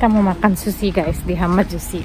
Kita mau makan sushi guys di Hamajushi.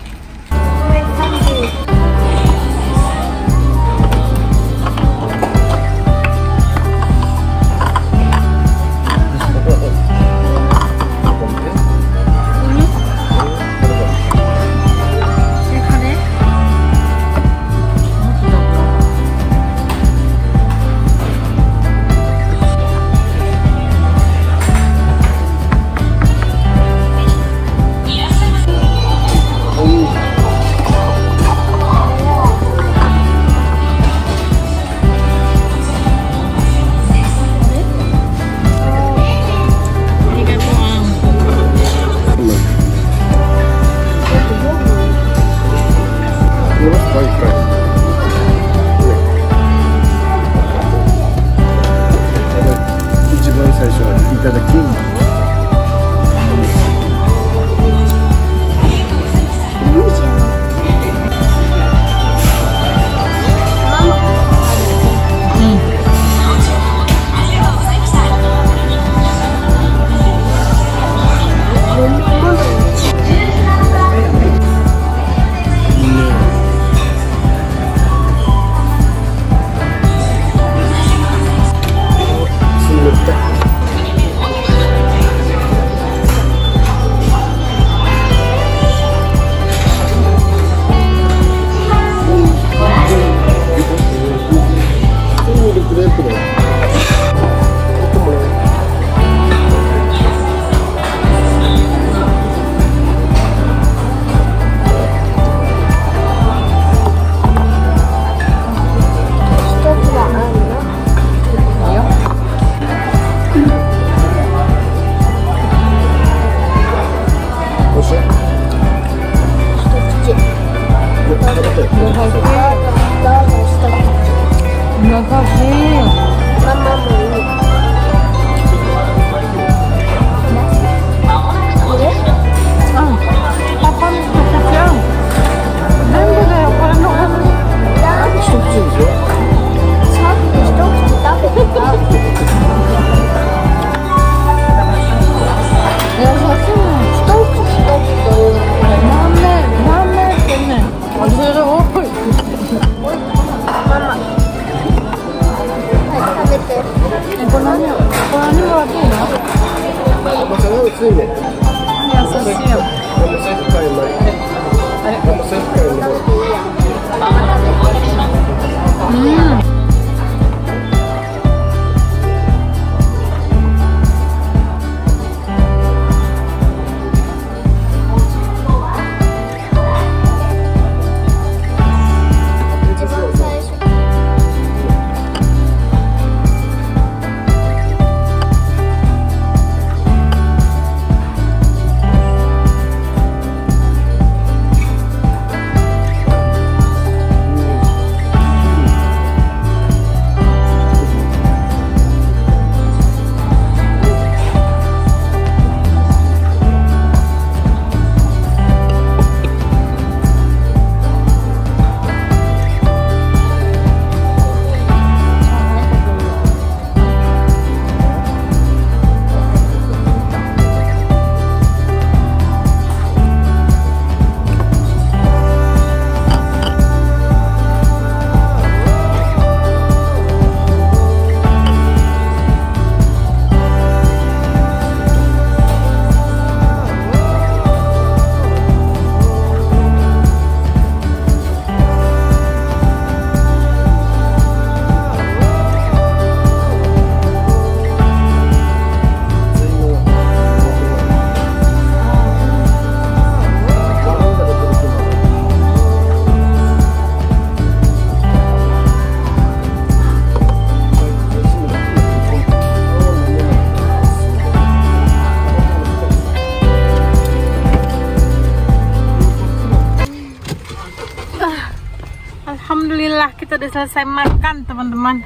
Alhamdulillah kita udah selesai makan teman-teman.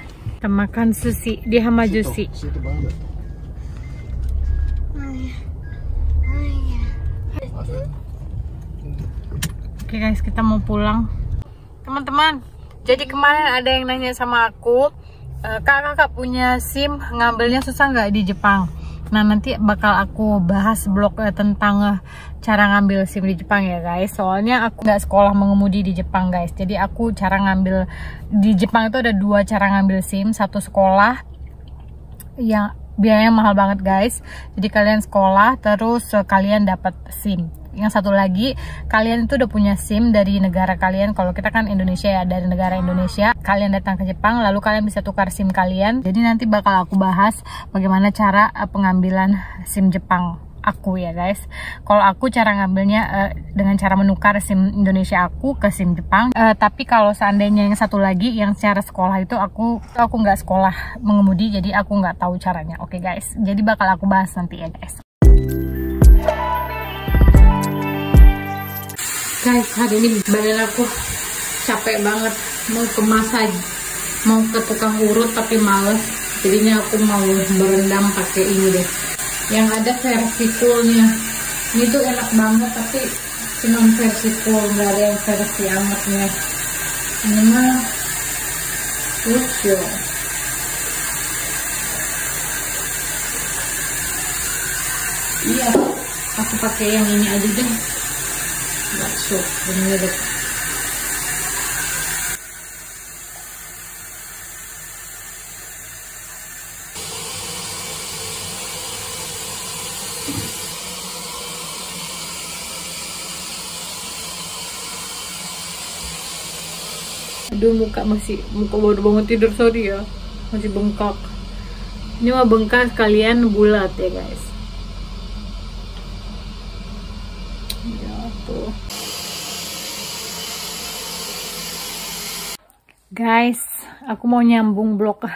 Kita makan sushi di Hamajushi. Oke guys, kita mau pulang teman-teman. Jadi kemarin ada yang nanya sama aku, kakak punya SIM ngambilnya susah nggak di Jepang? Nah nanti bakal aku bahas blog tentang cara ngambil SIM di Jepang ya guys. Soalnya aku nggak sekolah mengemudi di Jepang guys. Jadi aku cara ngambil di Jepang itu ada 2 cara ngambil SIM. Satu sekolah yang biayanya mahal banget guys. Jadi kalian sekolah terus kalian dapat SIM. Yang satu lagi, kalian itu udah punya SIM dari negara kalian. Kalau kita kan Indonesia ya, dari negara Indonesia. Kalian datang ke Jepang, lalu kalian bisa tukar SIM kalian. Jadi nanti bakal aku bahas bagaimana cara pengambilan SIM Jepang aku ya guys. Kalau aku cara ngambilnya dengan cara menukar SIM Indonesia aku ke SIM Jepang. Tapi kalau seandainya yang satu lagi, yang secara sekolah itu aku nggak sekolah mengemudi, jadi aku nggak tahu caranya. Oke guys, jadi bakal aku bahas nanti ya guys. Guys, hari ini badan aku capek banget, mau ke massage, mau ke tukang urut tapi males. Jadinya aku mau berendam pakai ini deh, yang ada versi fullnya. Ini tuh enak banget tapi cuma versi full, nggak ada yang versi angetnya. Ini mah lucu. Iya, aku pakai yang ini aja deh. Bakso, bener. Aduh, muka baru bangun tidur, sorry ya, masih bengkak. Ini mah bengkak sekalian bulat ya guys. Guys, aku mau nyambung blog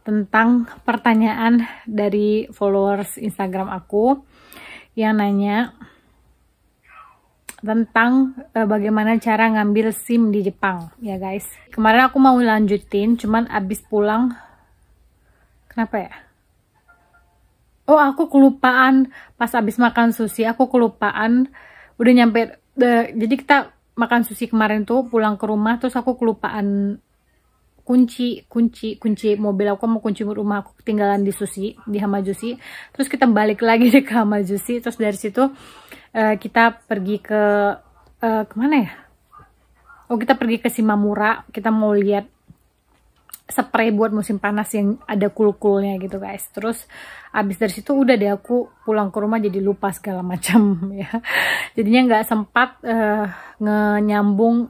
tentang pertanyaan dari followers Instagram aku yang nanya tentang bagaimana cara ngambil SIM di Jepang ya guys. Kemarin aku mau lanjutin, cuman abis pulang, kenapa ya? Oh, aku kelupaan pas abis makan sushi, aku kelupaan udah nyampe. Jadi kita makan sushi kemarin tuh, pulang ke rumah terus aku kelupaan kunci mobil aku, mau kunci rumah aku ketinggalan di sushi, di Hamajushi. Terus kita balik lagi ke Hamajushi, terus dari situ kita pergi ke kemana ya? Oh, kita pergi ke Shimamura, kita mau lihat spray buat musim panas yang ada kul-kulnya gitu guys. Terus abis dari situ udah deh aku pulang ke rumah jadi lupa segala macam ya. Jadinya nggak sempat nyambung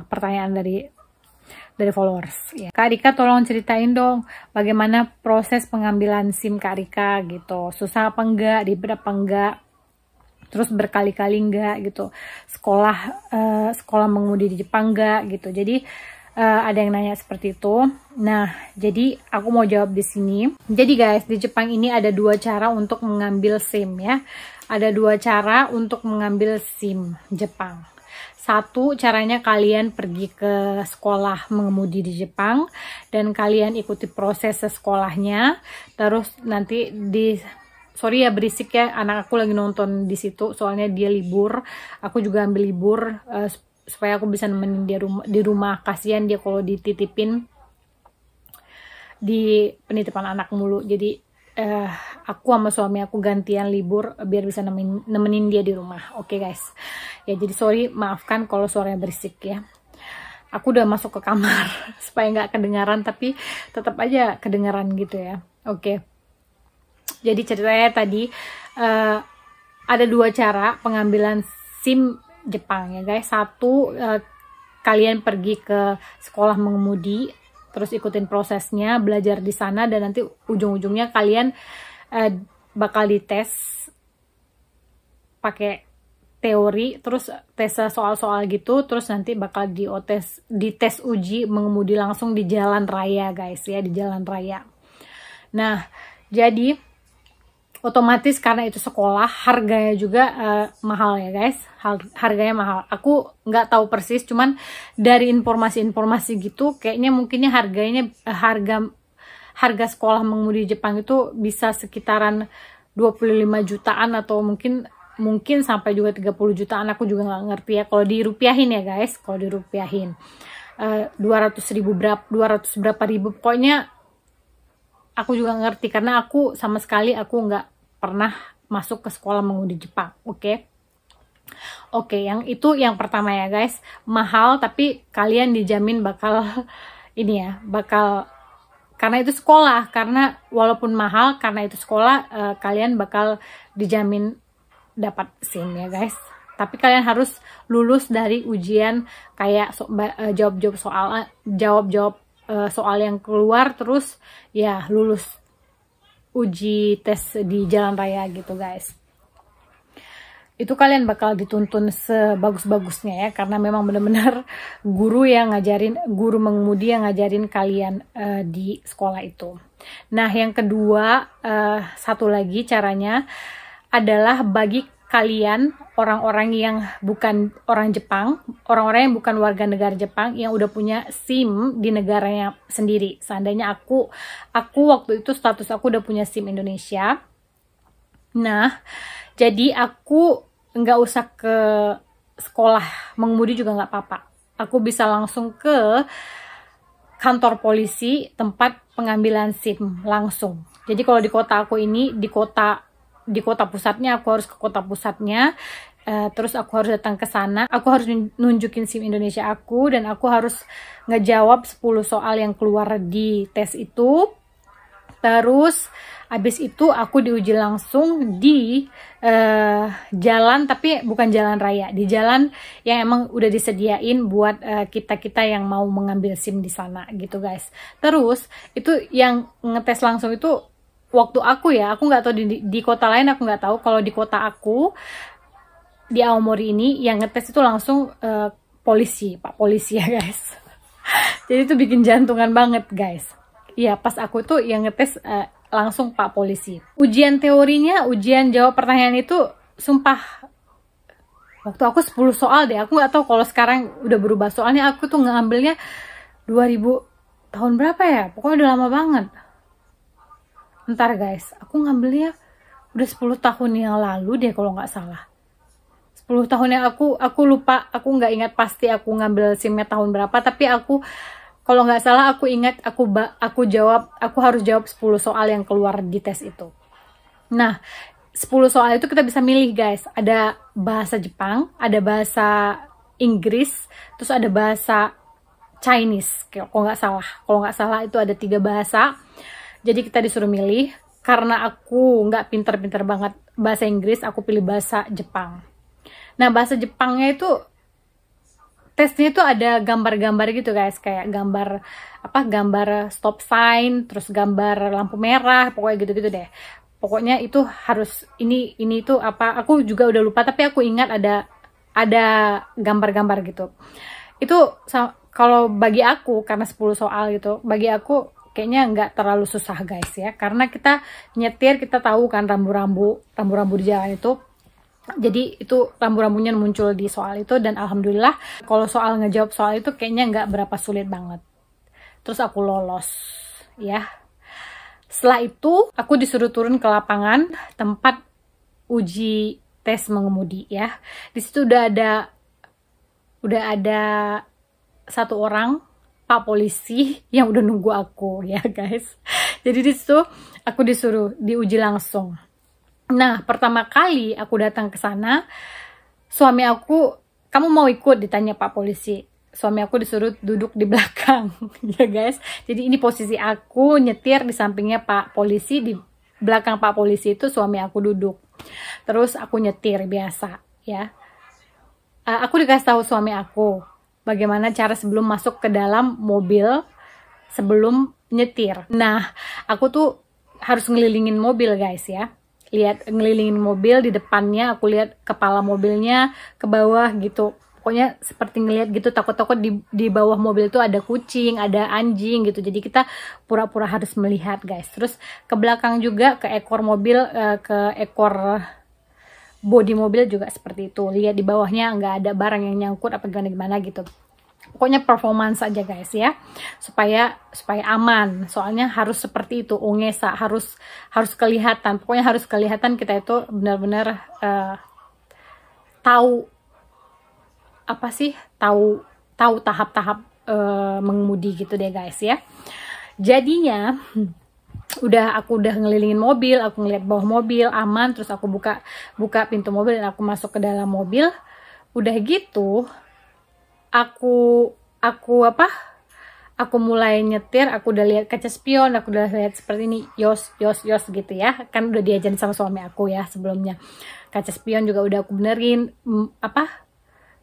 pertanyaan dari followers ya. Kak Rika tolong ceritain dong bagaimana proses pengambilan SIM Kak Rika gitu. Susah apa enggak, ribet apa enggak, terus berkali-kali enggak gitu. Sekolah mengemudi di Jepang enggak gitu. Jadi ada yang nanya seperti itu. Nah, jadi aku mau jawab di sini. Jadi guys, di Jepang ini ada 2 cara untuk mengambil SIM ya. Ada 2 cara untuk mengambil SIM Jepang. Satu, caranya kalian pergi ke sekolah mengemudi di Jepang dan kalian ikuti proses sekolahnya. Terus nanti sorry ya berisik ya, anak aku lagi nonton di situ soalnya dia libur. Aku juga ambil libur supaya aku bisa nemenin dia di rumah. Kasihan dia kalau dititipin di penitipan anak mulu. Jadi aku sama suami aku gantian libur biar bisa nemenin dia di rumah. Oke guys. Ya jadi sorry, maafkan kalau suaranya berisik ya. Aku udah masuk ke kamar supaya nggak kedengaran, tapi tetap aja kedengaran gitu ya. Oke. Jadi ceritanya tadi ada 2 cara pengambilan SIM Jepang ya guys. Satu, kalian pergi ke sekolah mengemudi, terus ikutin prosesnya, belajar di sana, dan nanti ujung-ujungnya kalian bakal dites pakai teori, terus tes soal-soal gitu, terus nanti bakal dites uji mengemudi langsung di jalan raya guys ya, di jalan raya. Nah, jadi otomatis karena itu sekolah, harganya juga mahal ya guys, harganya mahal. Aku nggak tahu persis, cuman dari informasi-informasi gitu kayaknya mungkinnya harganya harga sekolah mengemudi di Jepang itu bisa sekitaran 25 jutaan atau mungkin sampai juga 30 jutaan. Aku juga nggak ngerti ya kalau dirupiahin ya guys, kalau dirupiahin 200 berapa ribu, pokoknya aku juga ngerti karena aku sama sekali nggak pernah masuk ke sekolah mengemudi Jepang. Oke, yang itu yang pertama ya guys, mahal tapi kalian dijamin bakal ini ya, bakal, karena itu sekolah, karena walaupun mahal karena itu sekolah, kalian bakal dijamin dapat SIM ya guys. Tapi kalian harus lulus dari ujian kayak jawab-jawab soal yang keluar, terus ya lulus uji tes di jalan raya gitu guys. Itu kalian bakal dituntun sebagus-bagusnya ya, karena memang benar-benar guru mengemudi yang ngajarin kalian di sekolah itu. Nah, yang kedua, satu lagi caranya adalah bagi kalian orang-orang yang bukan orang Jepang, orang-orang yang bukan warga negara Jepang yang udah punya SIM di negaranya sendiri. Seandainya aku waktu itu status aku udah punya SIM Indonesia. Nah, jadi aku nggak usah ke sekolah mengemudi juga nggak apa-apa. Aku bisa langsung ke kantor polisi tempat pengambilan SIM langsung. Jadi kalau di kota aku ini, di kota pusatnya, aku harus ke kota pusatnya, terus aku harus datang ke sana, aku harus nunjukin SIM Indonesia aku, dan aku harus ngejawab 10 soal yang keluar di tes itu. Terus abis itu aku diuji langsung di jalan, tapi bukan jalan raya, di jalan yang emang udah disediain buat kita-kita yang mau mengambil SIM di sana gitu guys. Terus itu yang ngetes langsung itu waktu aku nggak tahu di kota lain, aku nggak tahu. Kalau di kota aku di Aomori ini yang ngetes itu langsung Pak polisi ya guys. Jadi itu bikin jantungan banget guys. Iya, pas aku tuh yang ngetes langsung Pak polisi. Ujian teorinya, ujian jawab pertanyaan itu sumpah waktu aku 10 soal deh. Aku nggak tahu kalau sekarang udah berubah, soalnya aku tuh ngambilnya 2000 tahun berapa ya, pokoknya udah lama banget. Ntar guys, aku ngambilnya udah 10 tahun yang lalu deh kalau nggak salah. 10 tahun yang aku lupa, aku nggak ingat pasti aku ngambil SIM-nya tahun berapa, tapi aku kalau nggak salah aku ingat aku harus jawab 10 soal yang keluar di tes itu. Nah, 10 soal itu kita bisa milih guys. Ada bahasa Jepang, ada bahasa Inggris, terus ada bahasa Chinese. Kalau nggak salah itu ada 3 bahasa. Jadi kita disuruh milih. Karena aku nggak pinter-pinter banget bahasa Inggris, aku pilih bahasa Jepang. Nah, bahasa Jepangnya itu tesnya itu ada gambar-gambar gitu guys, kayak gambar stop sign, terus gambar lampu merah, pokoknya gitu-gitu deh. Pokoknya itu harus ini tuh apa, aku juga udah lupa, tapi aku ingat ada gambar-gambar gitu. Itu kalau bagi aku, karena 10 soal gitu, bagi aku kayaknya nggak terlalu susah guys ya, karena kita nyetir, kita tahu kan rambu-rambu di jalan itu. Jadi itu rambu-rambunya muncul di soal itu, dan alhamdulillah kalau soal ngejawab soal itu kayaknya nggak berapa sulit banget. Terus aku lolos ya. Setelah itu aku disuruh turun ke lapangan tempat uji tes mengemudi ya. Di situ udah ada 1 orang Pak polisi yang udah nunggu aku ya guys. Jadi di situ aku disuruh diuji langsung. Nah, pertama kali aku datang ke sana, suami aku, "Kamu mau ikut?" ditanya Pak polisi. Suami aku disuruh duduk di belakang, ya guys. Jadi ini posisi aku nyetir, di sampingnya Pak polisi, di belakang Pak polisi itu suami aku duduk. Terus aku nyetir biasa, ya. Aku dikasih tahu suami aku bagaimana cara sebelum masuk ke dalam mobil sebelum nyetir. Nah, aku tuh harus ngelilingin mobil guys ya. Lihat ngelilingin mobil di depannya, aku lihat kepala mobilnya ke bawah gitu. pokoknya seperti ngeliat gitu, takut-takut di bawah mobil tuh ada kucing, ada anjing gitu. Jadi kita pura-pura harus melihat guys. Terus ke belakang juga, ke ekor mobil, ke ekor bodi mobil juga seperti itu. Lihat di bawahnya nggak ada barang yang nyangkut apa gimana gitu. Pokoknya performance aja guys ya, supaya aman. Soalnya harus seperti itu, ongesa harus kelihatan. Pokoknya harus kelihatan kita itu benar-benar tahu apa sih, tahu tahap-tahap mengemudi gitu deh guys ya. Jadinya aku udah ngelilingin mobil, aku ngeliat bawah mobil aman, terus aku buka pintu mobil dan aku masuk ke dalam mobil. Udah gitu aku mulai nyetir, aku udah lihat kaca spion, aku udah lihat seperti ini, yos gitu ya. Kan udah diajarin sama suami aku ya sebelumnya. Kaca spion juga udah aku benerin,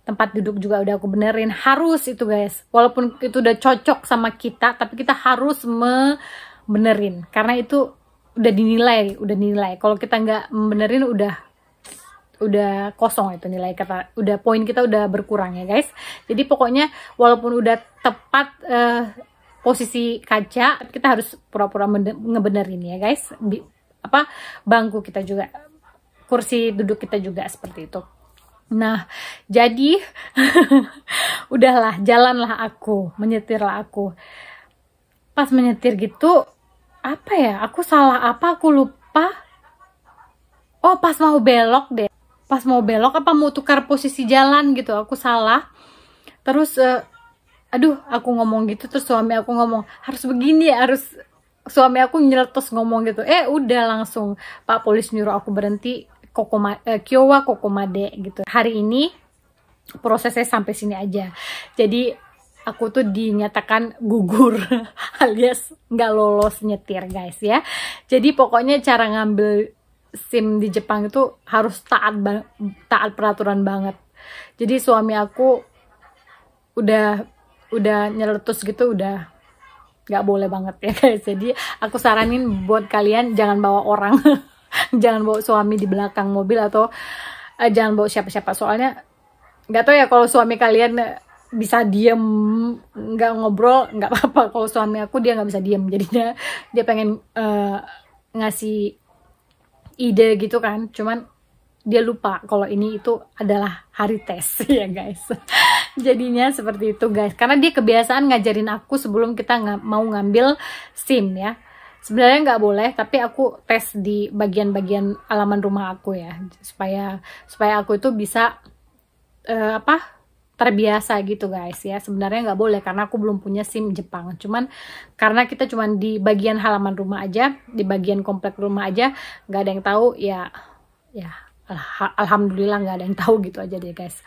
tempat duduk juga udah aku benerin. Harus itu guys, walaupun itu udah cocok sama kita, tapi kita harus benerin karena itu udah dinilai. Kalau kita nggak benerin udah kosong itu nilai kata, udah poin kita udah berkurang ya guys. Jadi pokoknya walaupun udah tepat posisi kaca, kita harus pura-pura ngebenerin ya guys. Bangku kita juga, kursi duduk kita juga seperti itu. Nah jadi udahlah, jalanlah aku, menyetirlah aku. Pas menyetir gitu, apa ya, aku salah apa, aku lupa. Oh, pas mau belok deh. Pas mau belok apa mau tukar posisi jalan gitu, aku salah. Terus aduh, aku ngomong gitu, terus suami aku ngomong harus begini ya, suami aku nyeletus ngomong gitu. Udah langsung Pak Polis nyuruh aku berhenti, Kyowa Kokomade gitu. Hari ini prosesnya sampai sini aja. Jadi aku tuh dinyatakan gugur alias nggak lolos nyetir guys ya. Jadi pokoknya cara ngambil SIM di Jepang itu harus taat peraturan banget. Jadi suami aku udah nyeletus gitu, udah nggak boleh banget ya guys. Jadi aku saranin buat kalian jangan bawa orang jangan bawa suami di belakang mobil, atau jangan bawa siapa-siapa. Soalnya nggak tahu ya, kalau suami kalian bisa diem nggak ngobrol nggak apa-apa. Kalau suami aku dia nggak bisa diem, jadinya dia pengen ngasih ide gitu kan, cuman dia lupa kalau ini itu adalah hari tes ya guys. Jadinya seperti itu guys, karena dia kebiasaan ngajarin aku sebelum kita mau ngambil SIM ya. Sebenarnya nggak boleh, tapi aku tes di bagian-bagian halaman rumah aku ya, supaya aku itu bisa terbiasa gitu guys ya. Sebenarnya nggak boleh karena aku belum punya SIM Jepang, cuman karena kita cuman di bagian halaman rumah aja, di bagian komplek rumah aja, nggak ada yang tahu ya alhamdulillah nggak ada yang tahu gitu aja deh guys.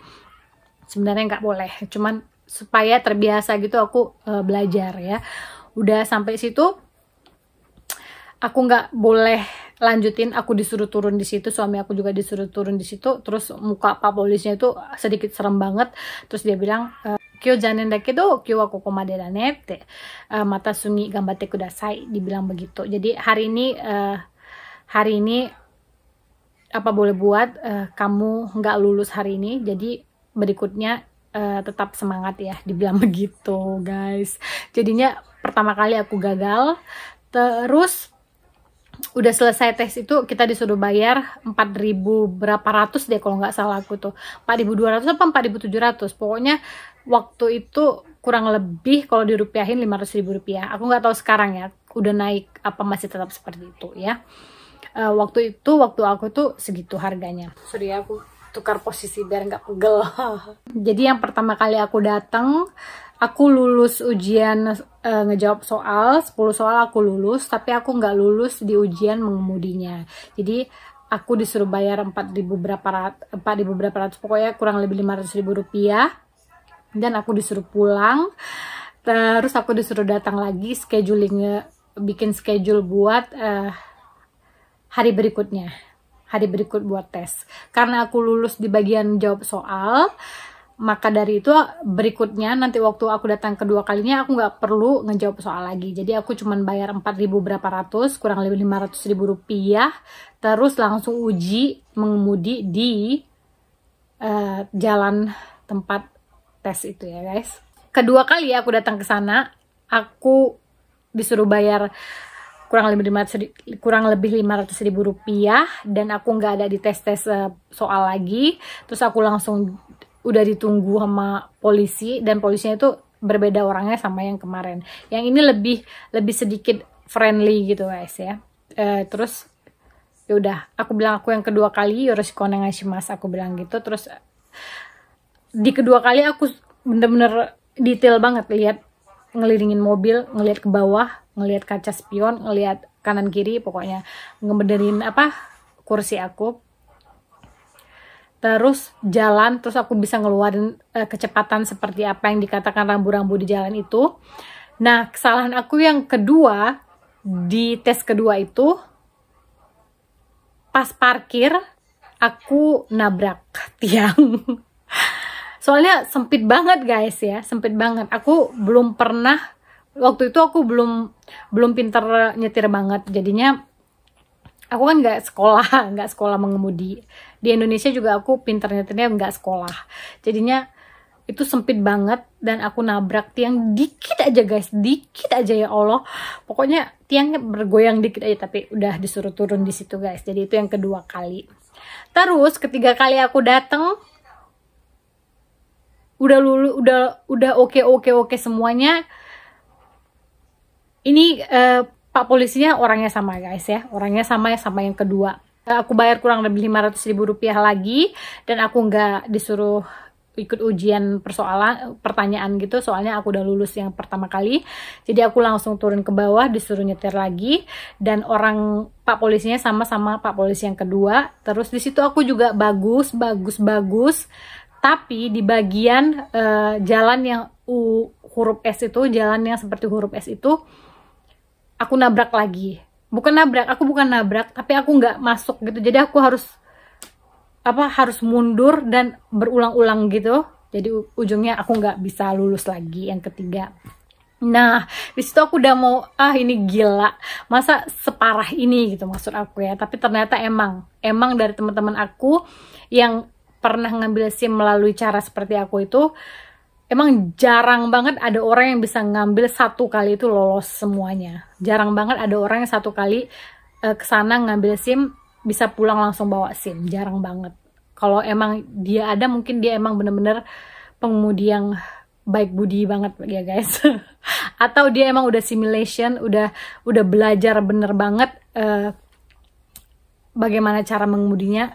Sebenarnya nggak boleh, cuman supaya terbiasa gitu aku belajar ya. Udah sampai situ aku nggak boleh lanjutin, aku disuruh turun di situ, suami aku juga disuruh turun di situ. Terus muka Pak Polisnya itu sedikit serem banget. Terus dia bilang, "Kyo janen dakedo, kyo wa kokomade da ne te, mata sumi gambatte kudasai." Dibilang begitu. Jadi hari ini apa boleh buat, kamu nggak lulus hari ini. Jadi berikutnya tetap semangat ya, dibilang begitu guys. Jadinya pertama kali aku gagal. Terus udah selesai tes itu kita disuruh bayar 4.000 berapa ratus deh kalau nggak salah aku tuh, 4.200 apa 4.700, pokoknya waktu itu kurang lebih kalau dirupiahin 500.000 rupiah. Aku nggak tahu sekarang ya udah naik apa masih tetap seperti itu ya. Waktu aku tuh segitu harganya. Sorry aku tukar posisi biar nggak pegel. Jadi yang pertama kali aku datang, aku lulus ujian ngejawab soal, 10 soal aku lulus, tapi aku nggak lulus di ujian mengemudinya. Jadi aku disuruh bayar 4.000 berapa ratus, pokoknya kurang lebih 500.000 rupiah. Dan aku disuruh pulang. Terus aku disuruh datang lagi, bikin schedule buat hari berikutnya. Hari berikut buat tes. Karena aku lulus di bagian jawab soal, maka dari itu berikutnya nanti waktu aku datang kedua kalinya aku nggak perlu ngejawab soal lagi. Jadi aku cuman bayar 4.000 berapa ratus, kurang lebih 500.000 rupiah, terus langsung uji mengemudi di jalan tempat tes itu ya guys. Kedua kali aku datang ke sana, aku disuruh bayar kurang lebih 500.000 rupiah, dan aku nggak ada di tes soal lagi. Terus aku langsung udah ditunggu sama polisi, dan polisinya itu berbeda orangnya sama yang kemarin. Yang ini lebih sedikit friendly gitu guys ya. Terus ya udah, aku bilang aku yang kedua kali yoroshiku onegaishimasu, aku bilang gitu. Terus di kedua kali aku bener-bener detail banget lihat, ngelilingin mobil, ngelihat ke bawah, ngelihat kaca spion, ngelihat kanan kiri, pokoknya ngebenerin kursi aku. Terus jalan, terus aku bisa ngeluarin kecepatan seperti apa yang dikatakan rambu-rambu di jalan itu. Nah, kesalahan aku yang kedua di tes kedua itu, pas parkir aku nabrak tiang. Soalnya sempit banget guys ya, sempit banget. Aku belum pernah, waktu itu aku belum pinter nyetir banget. Jadinya aku kan nggak sekolah mengemudi. Di Indonesia juga aku pinter nyetirnya nggak sekolah. Jadinya itu sempit banget, dan aku nabrak tiang dikit aja guys, dikit aja ya Allah. Pokoknya tiangnya bergoyang dikit aja, tapi udah disuruh turun di situ guys. Jadi itu yang kedua kali. Terus ketiga kali aku datang, udah oke semuanya. Ini Pak polisinya orangnya sama guys ya, orangnya sama yang kedua. Aku bayar kurang lebih 500.000 rupiah lagi, dan aku nggak disuruh ikut ujian pertanyaan gitu, soalnya aku udah lulus yang pertama kali. Jadi aku langsung turun ke bawah, disuruh nyetir lagi, dan Pak polisinya sama Pak polisi yang kedua. Terus di situ aku juga bagus. Tapi di bagian jalan yang huruf S itu, jalan yang seperti huruf S itu, aku nabrak lagi. Aku bukan nabrak, tapi aku nggak masuk gitu. Jadi aku harus mundur dan berulang-ulang gitu. Jadi ujungnya aku nggak bisa lulus lagi yang ketiga. Nah, di situ aku udah mau, ini gila, masa separah ini gitu maksud aku ya. Tapi ternyata emang dari teman-teman aku yang pernah ngambil SIM melalui cara seperti aku itu, emang jarang banget ada orang yang bisa ngambil satu kali itu lolos semuanya. Jarang banget ada orang yang satu kali kesana ngambil SIM bisa pulang langsung bawa SIM. Jarang banget. Kalau emang dia ada, mungkin dia emang bener-bener pengemudi yang baik budi banget ya guys. Atau dia emang udah simulation, udah belajar bener banget bagaimana cara mengemudinya,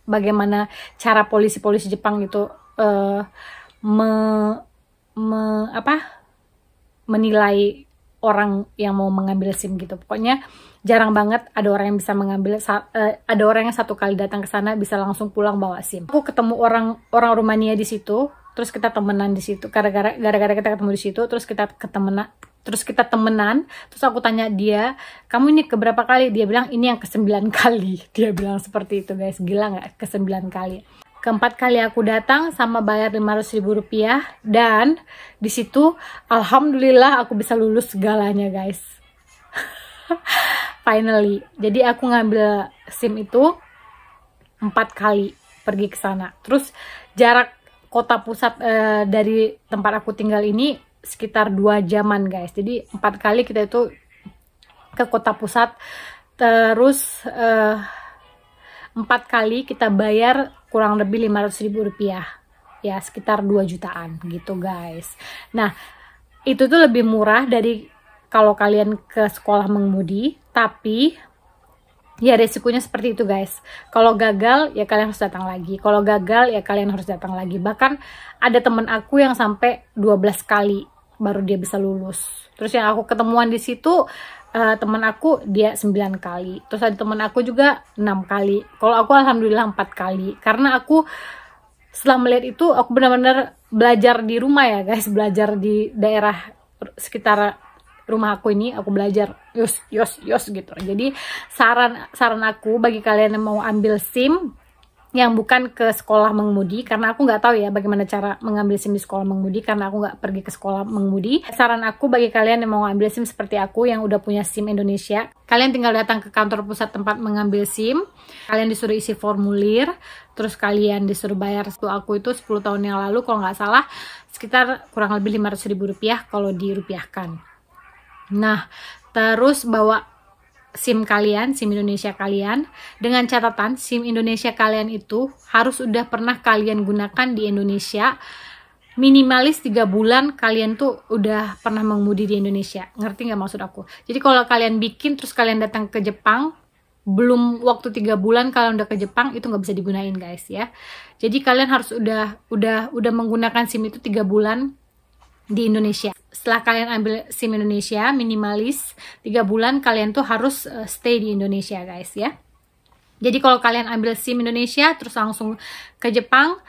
bagaimana cara polisi-polisi Jepang itu menilai orang yang mau mengambil SIM gitu. Pokoknya jarang banget ada orang yang bisa mengambil, ada orang yang satu kali datang ke sana bisa langsung pulang bawa SIM. Aku ketemu orang Rumania di situ, terus kita temenan di situ. Gara-gara kita ketemu di situ, terus kita temenan, terus aku tanya dia, kamu ini keberapa kali? Dia bilang ini yang ke-9 kali. Dia bilang seperti itu guys, gila nggak? Ke-9 kali. Keempat kali aku datang sama bayar 500.000 rupiah, dan di situ alhamdulillah aku bisa lulus segalanya guys. Finally. Jadi aku ngambil SIM itu 4 kali pergi ke sana. Terus jarak kota pusat dari tempat aku tinggal ini sekitar 2 jaman guys. Jadi 4 kali kita itu ke kota pusat. Terus 4 kali kita bayar kurang lebih 500.000 rupiah. Ya sekitar 2 jutaan gitu guys. Nah itu tuh lebih murah dari kalau kalian ke sekolah mengemudi. Tapi ya resikonya seperti itu guys. Kalau gagal ya kalian harus datang lagi. Kalau gagal ya kalian harus datang lagi. Bahkan ada temen aku yang sampai 12 kali baru dia bisa lulus. Terus yang aku ketemuan di situ temen aku dia 9 kali. Terus ada temen aku juga 6 kali. Kalau aku alhamdulillah 4 kali. Karena aku setelah melihat itu aku benar-benar belajar di rumah ya guys. Belajar di daerah sekitar rumah aku ini, aku belajar yos gitu. Jadi saran aku bagi kalian yang mau ambil SIM, yang bukan ke sekolah mengemudi, karena aku nggak tahu ya bagaimana cara mengambil SIM di sekolah mengemudi karena aku nggak pergi ke sekolah mengemudi. Saran aku bagi kalian yang mau ambil SIM seperti aku yang udah punya SIM Indonesia, kalian tinggal datang ke kantor pusat tempat mengambil SIM, kalian disuruh isi formulir, terus kalian disuruh bayar. Waktu aku itu 10 tahun yang lalu kalau nggak salah sekitar kurang lebih 500.000 rupiah kalau dirupiahkan. Nah, terus bawa SIM kalian, SIM Indonesia kalian, dengan catatan SIM Indonesia kalian itu harus udah pernah kalian gunakan di Indonesia, minimalis 3 bulan kalian tuh udah pernah mengemudi di Indonesia. Ngerti nggak maksud aku? Jadi kalau kalian bikin terus kalian datang ke Jepang, belum waktu 3 bulan kalian udah ke Jepang, itu nggak bisa digunain guys ya. Jadi kalian harus udah menggunakan SIM itu 3 bulan di Indonesia. Setelah kalian ambil SIM Indonesia, minimalis 3 bulan kalian tuh harus stay di Indonesia guys ya. Jadi kalau kalian ambil SIM Indonesia terus langsung ke Jepang,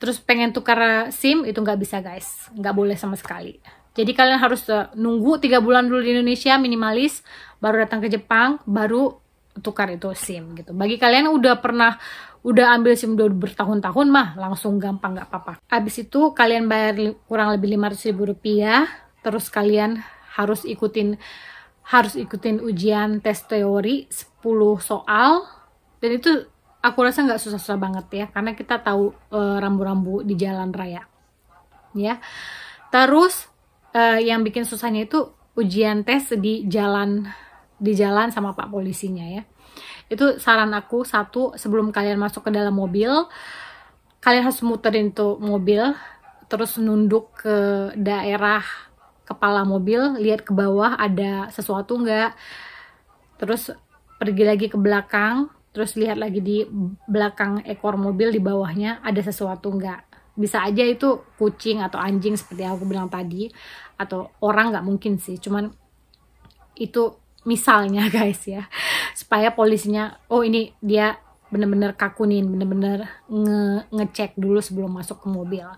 terus pengen tukar SIM, itu nggak bisa guys, nggak boleh sama sekali. Jadi kalian harus nunggu 3 bulan dulu di Indonesia minimalis, baru datang ke Jepang, baru tukar itu SIM gitu. Bagi kalian udah ambil SIM udah bertahun-tahun mah langsung gampang, nggak apa-apa. Habis itu kalian bayar kurang lebih 500.000 rupiah, terus kalian harus ikutin ujian tes teori 10 soal, dan itu aku rasa nggak susah-susah banget ya, karena kita tahu rambu-rambu di jalan raya ya. Terus yang bikin susahnya itu ujian tes di jalan sama Pak polisinya ya. Itu saran aku, satu, sebelum kalian masuk ke dalam mobil, kalian harus muterin tuh mobil, terus nunduk ke daerah kepala mobil, lihat ke bawah ada sesuatu nggak, terus pergi lagi ke belakang, terus lihat lagi di belakang ekor mobil di bawahnya ada sesuatu nggak. Bisa aja itu kucing atau anjing seperti yang aku bilang tadi, atau orang, nggak mungkin sih, cuman itu misalnya guys ya, supaya polisinya oh ini dia bener-bener kakunin, bener-bener ngecek dulu sebelum masuk ke mobil.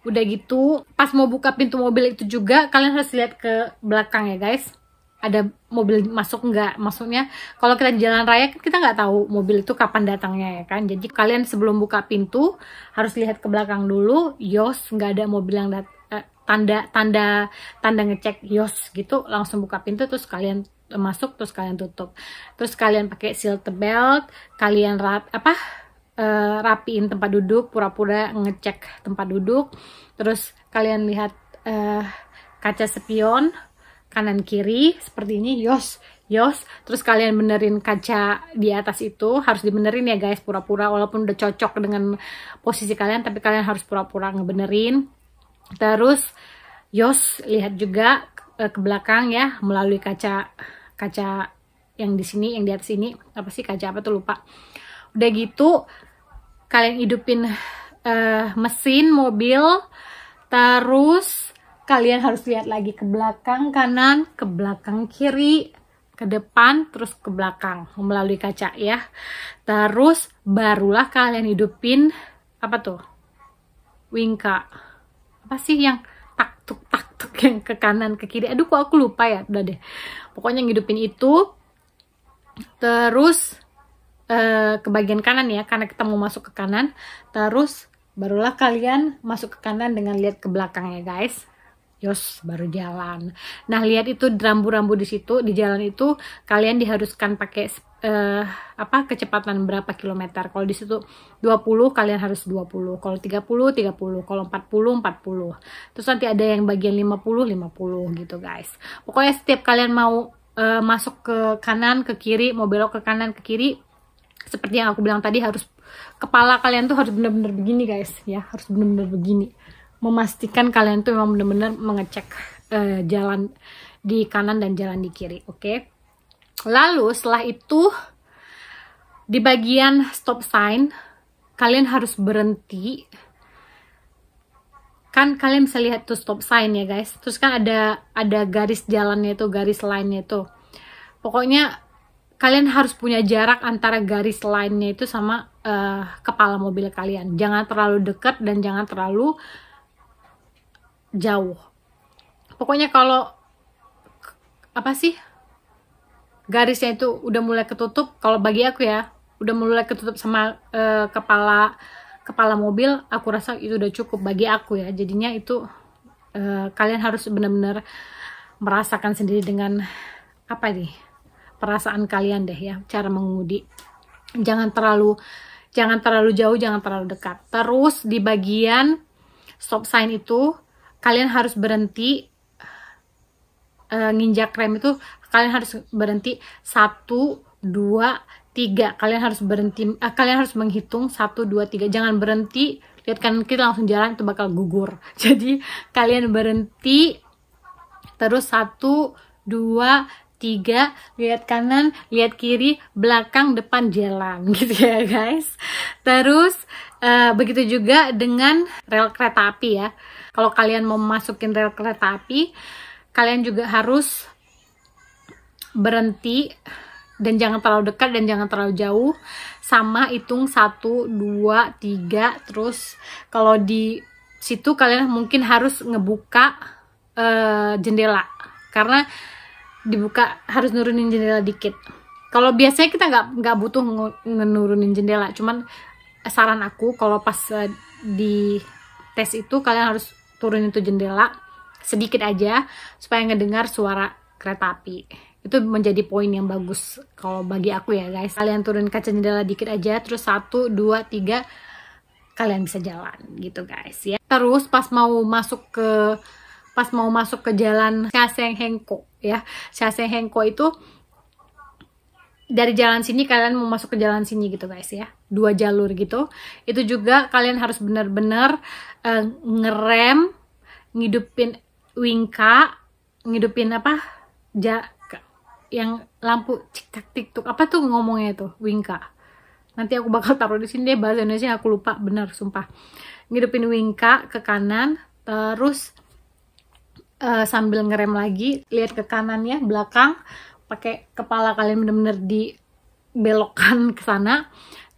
Udah gitu pas mau buka pintu mobil itu juga kalian harus lihat ke belakang ya guys, ada mobil masuk nggak. Maksudnya kalau kita di jalan raya kan kita nggak tahu mobil itu kapan datangnya ya kan, jadi kalian sebelum buka pintu harus lihat ke belakang dulu, yos nggak ada mobil yang tanda ngecek yos gitu, langsung buka pintu terus kalian masuk, terus kalian tutup, terus kalian pakai seat belt, kalian rapiin tempat duduk, pura-pura ngecek tempat duduk, terus kalian lihat kaca spion kanan kiri seperti ini, yos, terus kalian benerin kaca di atas itu, harus dibenerin ya guys, pura-pura walaupun udah cocok dengan posisi kalian, tapi kalian harus pura-pura ngebenerin. Terus yos, lihat juga ke belakang ya, melalui kaca yang di sini, yang di atas ini, apa sih kaca apa tuh lupa. Udah gitu kalian hidupin mesin mobil, terus kalian harus lihat lagi ke belakang kanan, ke belakang kiri, ke depan, terus ke belakang melalui kaca ya. Terus barulah kalian hidupin apa tuh, wingka, apa sih yang tak tuk yang ke kanan ke kiri, aduh kok aku lupa ya, udah deh pokoknya ngidupin itu. Terus ke bagian kanan ya, karena kita mau masuk ke kanan, terus barulah kalian masuk ke kanan dengan lihat ke belakang ya guys, yos, baru jalan. Nah lihat itu rambu-rambu di situ, di jalan itu kalian diharuskan pakai kecepatan berapa kilometer. Kalau di situ 20 kalian harus 20, kalau 30 kalau 40. Terus nanti ada yang bagian 50 gitu guys. Pokoknya setiap kalian mau masuk ke kanan ke kiri, mau belok ke kanan ke kiri, seperti yang aku bilang tadi, harus kepala kalian tuh harus bener-bener begini guys ya, harus bener-bener begini, memastikan kalian tuh memang bener-bener mengecek jalan di kanan dan jalan di kiri. Oke. Lalu setelah itu di bagian stop sign kalian harus berhenti. Kan kalian bisa lihat tuh stop sign ya guys. Terus kan ada garis jalannya itu, garis line-nya itu. Pokoknya kalian harus punya jarak antara garis line-nya itu sama kepala mobil kalian. Jangan terlalu dekat dan jangan terlalu jauh. Pokoknya kalau garisnya itu udah mulai ketutup, kalau bagi aku ya, udah mulai ketutup sama kepala mobil, aku rasa itu udah cukup bagi aku ya. Jadinya itu kalian harus benar-benar merasakan sendiri dengan apa nih, perasaan kalian deh ya, cara mengemudi. Jangan terlalu jauh, jangan terlalu dekat. Terus di bagian stop sign itu kalian harus berhenti, nginjak rem itu kalian harus berhenti 1, 2, 3. Kalian harus berhenti, kalian harus menghitung 1, 2, 3. Jangan berhenti lihat kanan kiri langsung jalan, itu bakal gugur. Jadi kalian berhenti terus 1, 2, 3, lihat kanan, lihat kiri, belakang, depan, jalan gitu ya guys. Terus begitu juga dengan rel kereta api ya. Kalau kalian mau masukin rel kereta api, kalian juga harus berhenti dan jangan terlalu dekat dan jangan terlalu jauh, sama hitung 1, 2, 3. Terus kalau di situ kalian mungkin harus ngebuka jendela, karena dibuka, harus nurunin jendela dikit. Kalau biasanya kita nggak butuh nurunin jendela, cuman saran aku kalau pas di tes itu kalian harus turunin itu jendela sedikit aja supaya ngedengar suara kereta api. Itu menjadi poin yang bagus kalau bagi aku ya guys. Kalian turunin kaca jendela dikit aja, terus 1, 2, 3 kalian bisa jalan gitu guys ya. Terus pas mau masuk ke jalan Chasenghengko ya. Chasenghengko itu dari jalan sini kalian mau masuk ke jalan sini gitu guys ya. 2 jalur gitu. Itu juga kalian harus benar-benar ngerem, ngidupin wingka, ngidupin apa? Yang lampu cik tik apa tuh ngomongnya tuh, wingka. Nanti aku bakal taruh di sini deh, bahasa Indonesia aku lupa bener sumpah. Ngidupin wingka ke kanan, terus sambil ngerem lagi, lihat ke kanannya, belakang, pakai kepala kalian bener-bener dibelokkan ke sana.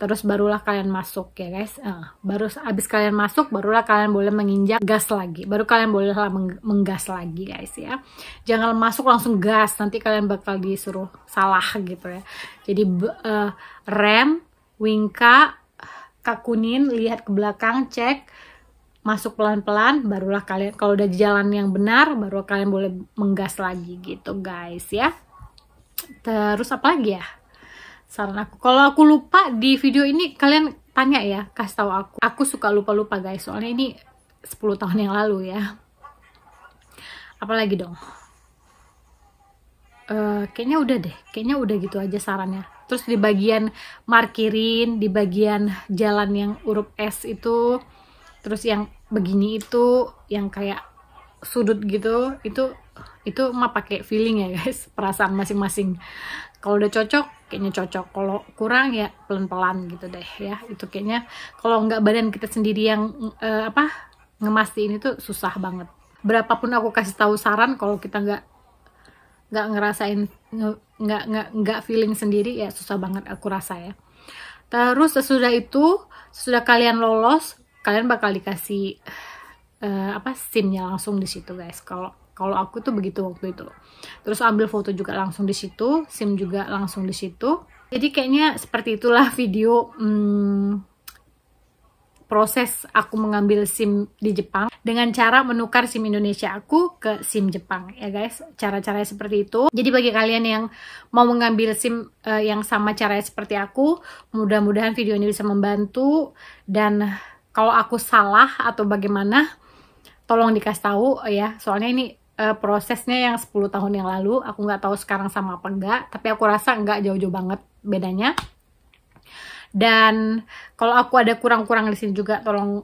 Terus barulah kalian masuk ya guys. Baru abis kalian masuk, barulah kalian boleh menginjak gas lagi. Baru kalian boleh menggas lagi guys ya. Jangan masuk langsung gas, nanti kalian bakal disuruh salah gitu ya. Jadi rem, wingka, kakunin, lihat ke belakang, cek, masuk pelan-pelan, barulah kalian, kalau udah di jalan yang benar, baru kalian boleh menggas lagi gitu guys ya. Terus apa lagi ya saran aku? Kalau aku lupa di video ini, kalian tanya ya, kasih tahu aku. Aku suka lupa-lupa guys, soalnya ini 10 tahun yang lalu ya. Apalagi dong? Kayaknya udah deh, kayaknya udah gitu aja sarannya. Terus di bagian markirin, di bagian jalan yang huruf S itu, terus yang begini itu, yang kayak sudut gitu, itu mah pakai feeling ya guys, perasaan masing-masing. Kalau udah cocok, kayaknya cocok. Kalau kurang ya pelan-pelan gitu deh ya. Itu kayaknya kalau nggak badan kita sendiri yang ngemastiin itu susah banget. Berapapun aku kasih tahu saran, kalau kita nggak ngerasain, nggak feeling sendiri ya susah banget aku rasa ya. Terus sesudah kalian lolos, kalian bakal dikasih SIM-nya langsung di situ guys. Kalau aku tuh begitu waktu itu. Terus ambil foto juga langsung di situ, SIM juga langsung di situ. Jadi kayaknya seperti itulah video proses aku mengambil SIM di Jepang dengan cara menukar SIM Indonesia aku ke SIM Jepang ya guys. Cara-caranya seperti itu. Jadi bagi kalian yang mau mengambil SIM yang sama caranya seperti aku, mudah-mudahan video ini bisa membantu. Dan kalau aku salah atau bagaimana, tolong dikasih tahu ya. Soalnya ini prosesnya yang 10 tahun yang lalu, aku nggak tahu sekarang sama apa enggak, tapi aku rasa nggak jauh-jauh banget bedanya. Dan kalau aku ada kurang-kurang di sini juga, tolong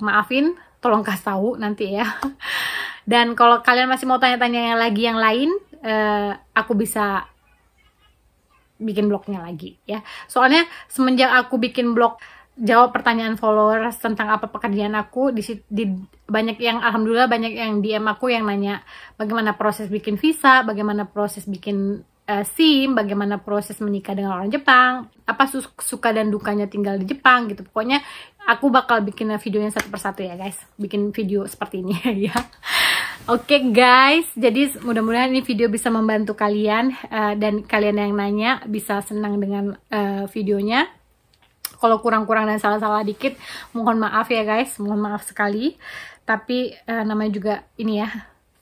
maafin, tolong kasih tahu nanti ya. Dan kalau kalian masih mau tanya-tanya yang lain, aku bisa bikin blognya lagi ya. Soalnya semenjak aku bikin blog jawab pertanyaan followers tentang apa pekerjaan aku, di banyak yang, alhamdulillah banyak yang DM aku yang nanya bagaimana proses bikin visa, bagaimana proses bikin SIM, bagaimana proses menikah dengan orang Jepang, apa suka dan dukanya tinggal di Jepang gitu. Pokoknya aku bakal bikin videonya satu persatu ya guys, bikin video seperti ini ya. Oke guys, jadi mudah-mudahan ini video bisa membantu kalian dan kalian yang nanya bisa senang dengan videonya. Kalau kurang-kurang dan salah-salah dikit, mohon maaf ya guys, mohon maaf sekali. Tapi namanya juga ini ya,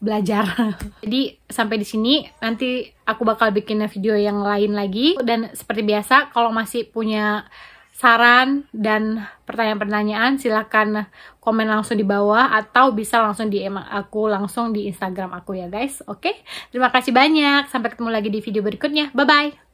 belajar. Jadi sampai di sini, nanti aku bakal bikin video yang lain lagi. Dan seperti biasa, kalau masih punya saran dan pertanyaan-pertanyaan, silahkan komen langsung di bawah atau bisa langsung DM aku langsung di Instagram aku ya guys. Oke, terima kasih banyak. Sampai ketemu lagi di video berikutnya. Bye-bye.